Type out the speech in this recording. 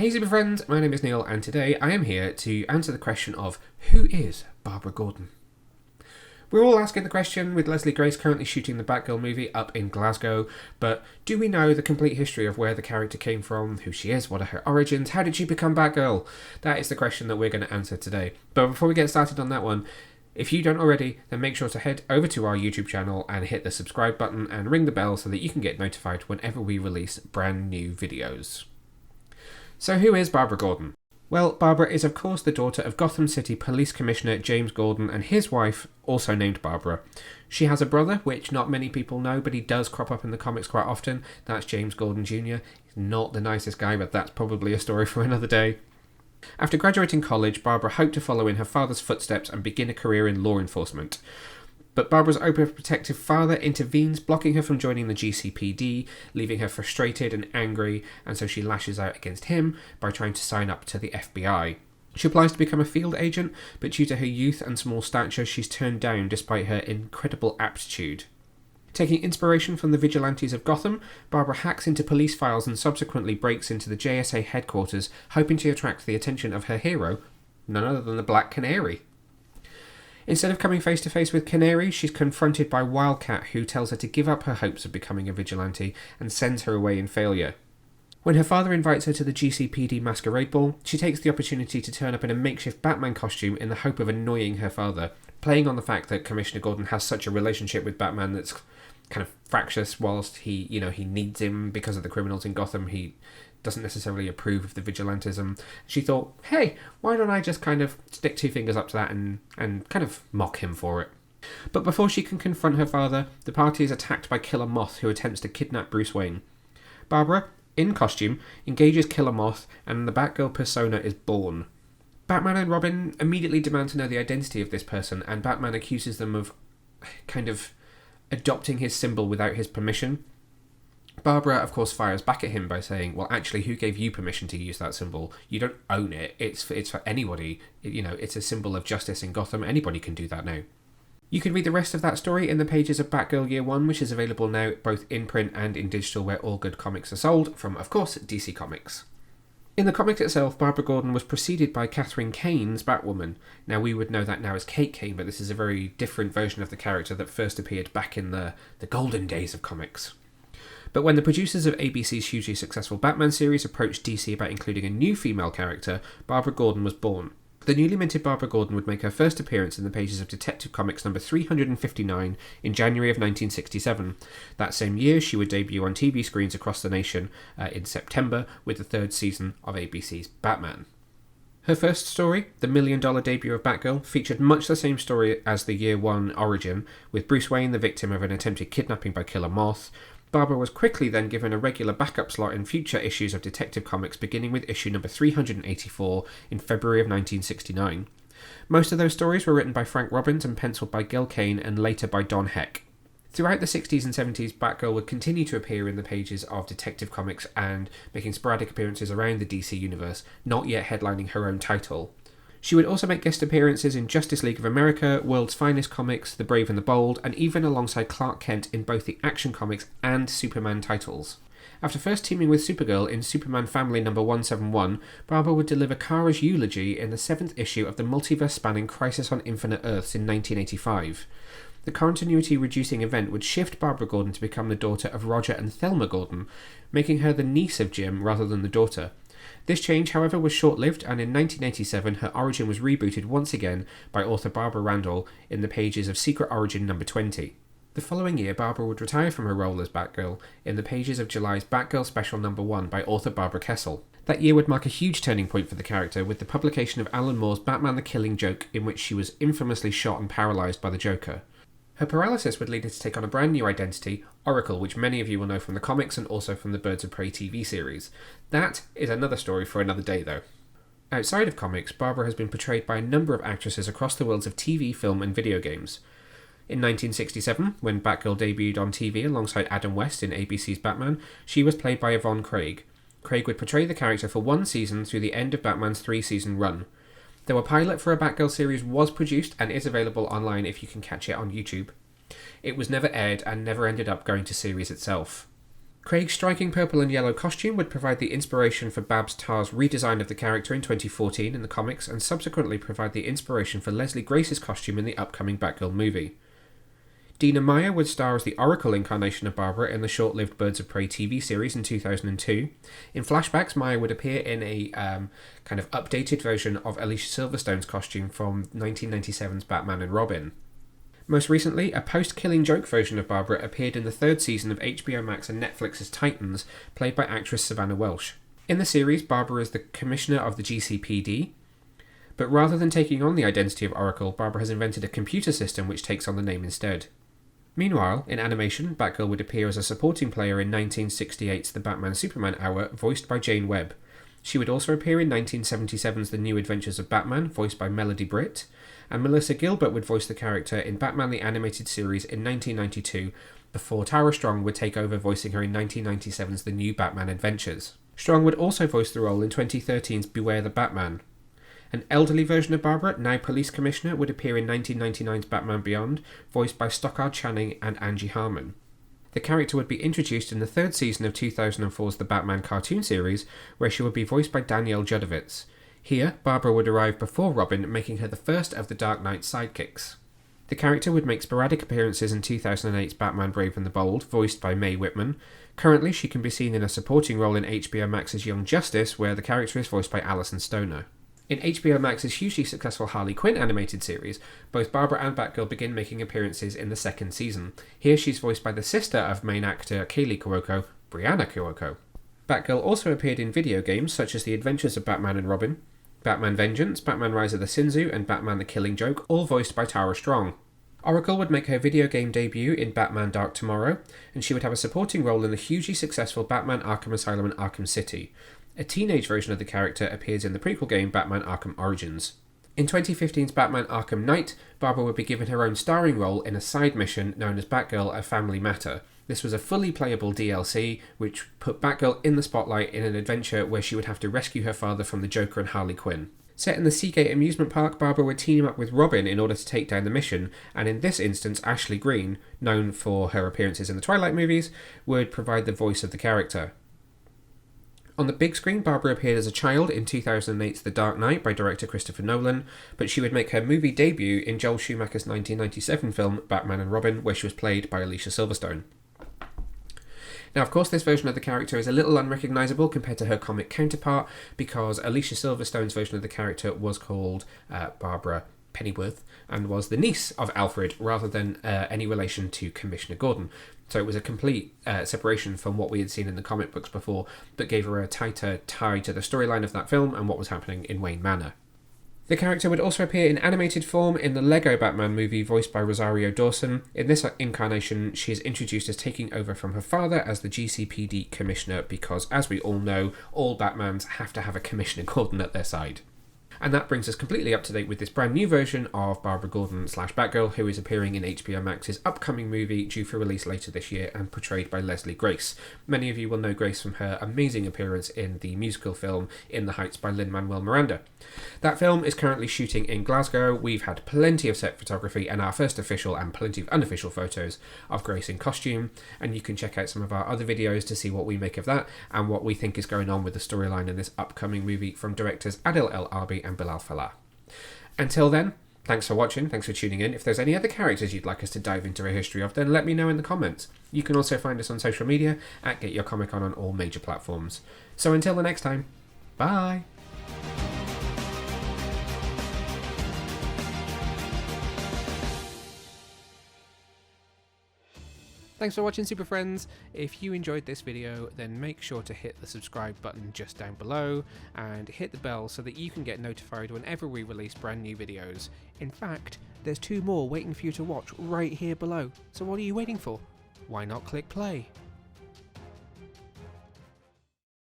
Hey super friends, my name is Neil and today I am here to answer the question of who is Barbara Gordon? We're all asking the question with Leslie Grace currently shooting the Batgirl movie up in Glasgow, but do we know the complete history of where the character came from, who she is, what are her origins, how did she become Batgirl? That is the question that we're going to answer today. But before we get started on that one, if you don't already, then make sure to head over to our YouTube channel and hit the subscribe button and ring the bell so that you can get notified whenever we release brand new videos. So who is Barbara Gordon? Well, Barbara is of course the daughter of Gotham City Police Commissioner James Gordon and his wife, also named Barbara. She has a brother, which not many people know, but he does crop up in the comics quite often. That's James Gordon Jr. He's not the nicest guy, but that's probably a story for another day. After graduating college, Barbara hoped to follow in her father's footsteps and begin a career in law enforcement. But Barbara's overprotective father intervenes, blocking her from joining the GCPD, leaving her frustrated and angry, and so she lashes out against him by trying to sign up to the FBI. She applies to become a field agent, but due to her youth and small stature, she's turned down despite her incredible aptitude. Taking inspiration from the vigilantes of Gotham, Barbara hacks into police files and subsequently breaks into the JSA headquarters, hoping to attract the attention of her hero, none other than the Black Canary. Instead of coming face to face with Canary, she's confronted by Wildcat, who tells her to give up her hopes of becoming a vigilante and sends her away in failure. When her father invites her to the GCPD masquerade ball, she takes the opportunity to turn up in a makeshift Batman costume in the hope of annoying her father, playing on the fact that Commissioner Gordon has such a relationship with Batman that's kind of fractious. Whilst he needs him because of the criminals in Gotham, he doesn't necessarily approve of the vigilantism. She thought, hey, why don't I just kind of stick two fingers up to that and kind of mock him for it. But before she can confront her father, the party is attacked by Killer Moth, who attempts to kidnap Bruce Wayne. Barbara, in costume, engages Killer Moth, and the Batgirl persona is born. Batman and Robin immediately demand to know the identity of this person, and Batman accuses them of kind of adopting his symbol without his permission. Barbara, of course, fires back at him by saying, well, actually, who gave you permission to use that symbol? You don't own it. It's for anybody. It's a symbol of justice in Gotham. Anybody can do that now. You can read the rest of that story in the pages of Batgirl Year 1, which is available now both in print and in digital where all good comics are sold, from, of course, DC Comics. In the comics itself, Barbara Gordon was preceded by Catherine Kane's Batwoman. Now, we would know that now as Kate Kane, but this is a very different version of the character that first appeared back in the golden days of comics. But when the producers of ABC's hugely successful Batman series approached DC about including a new female character, Barbara Gordon was born. The newly minted Barbara Gordon would make her first appearance in the pages of Detective Comics number 359 in January of 1967. That same year, she would debut on TV screens across the nation in September with the third season of ABC's Batman. Her first story, the $1 million debut of Batgirl, featured much the same story as the Year 1 origin, with Bruce Wayne the victim of an attempted kidnapping by Killer Moth. Barbara was quickly then given a regular backup slot in future issues of Detective Comics, beginning with issue number 384 in February of 1969. Most of those stories were written by Frank Robbins and penciled by Gil Kane and later by Don Heck. Throughout the 60s and 70s, Batgirl would continue to appear in the pages of Detective Comics and making sporadic appearances around the DC universe, not yet headlining her own title. She would also make guest appearances in Justice League of America, World's Finest Comics, The Brave and the Bold, and even alongside Clark Kent in both the Action Comics and Superman titles. After first teaming with Supergirl in Superman Family number 171, Barbara would deliver Kara's eulogy in the 7th issue of the multiverse-spanning Crisis on Infinite Earths in 1985. The continuity-reducing event would shift Barbara Gordon to become the daughter of Roger and Thelma Gordon, making her the niece of Jim rather than the daughter. This change, however, was short-lived, and in 1987 her origin was rebooted once again by author Barbara Randall in the pages of Secret Origin number 20. The following year, Barbara would retire from her role as Batgirl in the pages of July's Batgirl Special number 1 by author Barbara Kessel. That year would mark a huge turning point for the character, with the publication of Alan Moore's Batman the Killing Joke, in which she was infamously shot and paralysed by the Joker. Her paralysis would lead her to take on a brand new identity, Oracle, which many of you will know from the comics and also from the Birds of Prey TV series. That is another story for another day, though. Outside of comics, Barbara has been portrayed by a number of actresses across the worlds of TV, film, and video games. In 1967, when Batgirl debuted on TV alongside Adam West in ABC's Batman, she was played by Yvonne Craig. Craig would portray the character for one season through the end of Batman's 3-season run. Though a pilot for a Batgirl series was produced and is available online if you can catch it on YouTube, it was never aired and never ended up going to series itself. Craig's striking purple and yellow costume would provide the inspiration for Babs Tarr's redesign of the character in 2014 in the comics, and subsequently provide the inspiration for Leslie Grace's costume in the upcoming Batgirl movie. Dina Meyer would star as the Oracle incarnation of Barbara in the short-lived Birds of Prey TV series in 2002. In flashbacks, Meyer would appear in a kind of updated version of Alicia Silverstone's costume from 1997's Batman and Robin. Most recently, a post-Killing Joke version of Barbara appeared in the third season of HBO Max and Netflix's Titans, played by actress Savannah Welsh. In the series, Barbara is the commissioner of the GCPD, but rather than taking on the identity of Oracle, Barbara has invented a computer system which takes on the name instead. Meanwhile, in animation, Batgirl would appear as a supporting player in 1968's The Batman-Superman Hour, voiced by Jane Webb. She would also appear in 1977's The New Adventures of Batman, voiced by Melody Britt, and Melissa Gilbert would voice the character in Batman the Animated Series in 1992, before Tara Strong would take over voicing her in 1997's The New Batman Adventures. Strong would also voice the role in 2013's Beware the Batman. An elderly version of Barbara, now police commissioner, would appear in 1999's Batman Beyond, voiced by Stockard Channing and Angie Harmon. The character would be introduced in the third season of 2004's The Batman cartoon series, where she would be voiced by Danielle Judovitz. Here, Barbara would arrive before Robin, making her the first of the Dark Knight's sidekicks. The character would make sporadic appearances in 2008's Batman Brave and the Bold, voiced by Mae Whitman. Currently, she can be seen in a supporting role in HBO Max's Young Justice, where the character is voiced by Alison Stoner. In HBO Max's hugely successful Harley Quinn animated series, both Barbara and Batgirl begin making appearances in the second season. Here she's voiced by the sister of main actor Kaylee Cuoco, Brianna Cuoco. Batgirl also appeared in video games such as The Adventures of Batman and Robin, Batman Vengeance, Batman Rise of the Sinzu, and Batman the Killing Joke, all voiced by Tara Strong. Oracle would make her video game debut in Batman Dark Tomorrow, and she would have a supporting role in the hugely successful Batman Arkham Asylum and Arkham City. A teenage version of the character appears in the prequel game Batman Arkham Origins. In 2015's Batman Arkham Knight, Barbara would be given her own starring role in a side mission known as Batgirl A Family Matter. This was a fully playable DLC, which put Batgirl in the spotlight in an adventure where she would have to rescue her father from the Joker and Harley Quinn. Set in the Seagate amusement park, Barbara would team up with Robin in order to take down the mission, and in this instance, Ashley Greene, known for her appearances in the Twilight movies, would provide the voice of the character. On the big screen, Barbara appeared as a child in 2008's The Dark Knight by director Christopher Nolan, but she would make her movie debut in Joel Schumacher's 1997 film Batman and Robin, where she was played by Alicia Silverstone. Now, of course, this version of the character is a little unrecognisable compared to her comic counterpart, because Alicia Silverstone's version of the character was called Barbara Pennyworth, and was the niece of Alfred, rather than any relation to Commissioner Gordon. So it was a complete separation from what we had seen in the comic books before, but gave her a tighter tie to the storyline of that film and what was happening in Wayne Manor. The character would also appear in animated form in the Lego Batman movie, voiced by Rosario Dawson. In this incarnation, she is introduced as taking over from her father as the GCPD Commissioner, because, as we all know, all Batmans have to have a Commissioner Gordon at their side. And that brings us completely up to date with this brand new version of Barbara Gordon / Batgirl, who is appearing in HBO Max's upcoming movie due for release later this year and portrayed by Leslie Grace. Many of you will know Grace from her amazing appearance in the musical film In the Heights by Lin-Manuel Miranda. That film is currently shooting in Glasgow. We've had plenty of set photography and our first official and plenty of unofficial photos of Grace in costume, and you can check out some of our other videos to see what we make of that and what we think is going on with the storyline in this upcoming movie from directors Adil El Arbi and Bilal Fallah. Until then, thanks for watching, thanks for tuning in. If there's any other characters you'd like us to dive into a history of, then let me know in the comments. You can also find us on social media at Get Your Comic on all major platforms. So until the next time, bye! Thanks for watching, Super Friends. If you enjoyed this video, then make sure to hit the subscribe button just down below and hit the bell so that you can get notified whenever we release brand new videos. In fact, there's 2 more waiting for you to watch right here below. So what are you waiting for? Why not click play?